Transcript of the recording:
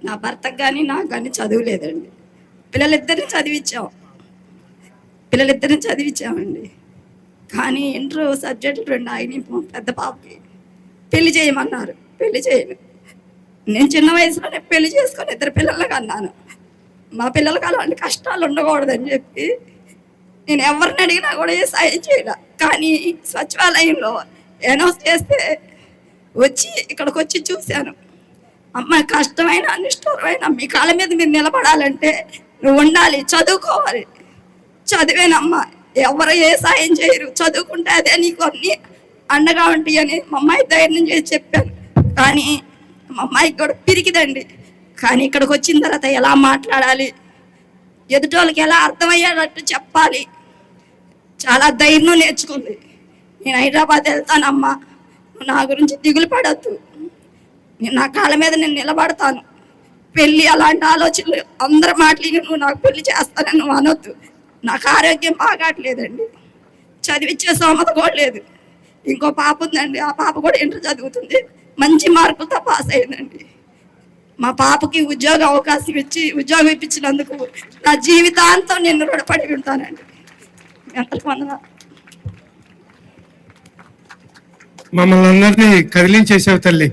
నా భర్తకు కానీ నాకు కానీ చదువు లేదండి. పిల్లలిద్దరిని చదివించామండి. కానీ ఇంటర్ సబ్జెక్టులు 2 ఆగినాయి. పెద్ద పాపకి పెళ్లి చేయమన్నారు, పెళ్లి చేయను. నేను చిన్న వయసులోనే పెళ్లి చేసుకొని 2 పిల్లల్ని కన్నాను. మా పిల్లలకి అలాంటి కష్టాలు ఉండకూడదని చెప్పి నేను ఎవరిని అడిగినా కూడా ఏ సాయం చేయాల. కానీ సచివాలయంలో అనౌన్స్ చేస్తే ఇక్కడికి వచ్చి చూశాను. అమ్మ, కష్టమైన నిష్ఠూరమైన మీ కాళ్ళ మీద మీరు నిలబడాలంటే నువ్వు ఉండాలి, చదువుకోవాలి. చదివేనమ్మా, ఎవరు ఏ సాయం చేయరు, చదువుకుంటే అదే నీకు అన్ని అండగా ఉంటాయి అని మా అమ్మాయి ధైర్యం చేసి చెప్పాను. కానీ మా అమ్మాయికి కూడా పిరికిదండి. కానీ ఇక్కడికి వచ్చిన తర్వాత ఎలా మాట్లాడాలి, ఎదుటోళ్ళకి ఎలా అర్థమయ్యేటట్టు చెప్పాలి, చాలా ధైర్యం నేర్చుకుంది. నేను హైదరాబాద్ వెళ్తానమ్మా, నువ్వు నా గురించి దిగులు పడద్దు, నేను నా కాళ్ళ మీద నేను నిలబడతాను. పెళ్ళి అలాంటి ఆలోచనలు అందరి మాటలు నువ్వు నాకు పెళ్లి చేస్తానని నువ్వు అనొద్దు. నాకు ఆరోగ్యం బాగాట్లేదండి, చదివించే స్తోమత కూడా లేదు. ఇంకో పాప ఉందండి, ఆ పాప కూడా ఇంటర్ చదువుతుంది, మంచి మార్కులతో పాస్ అయిందండి. మా పాపకి ఉద్యోగ అవకాశం ఇచ్చి ఉద్యోగం ఇప్పించినందుకు నా జీవితాంతం నేను రుణపడి ఉంటానండి. ఎంతకు వందనాలు. మమ్మల్ని అందరినీ కదిలించేసావు తల్లి.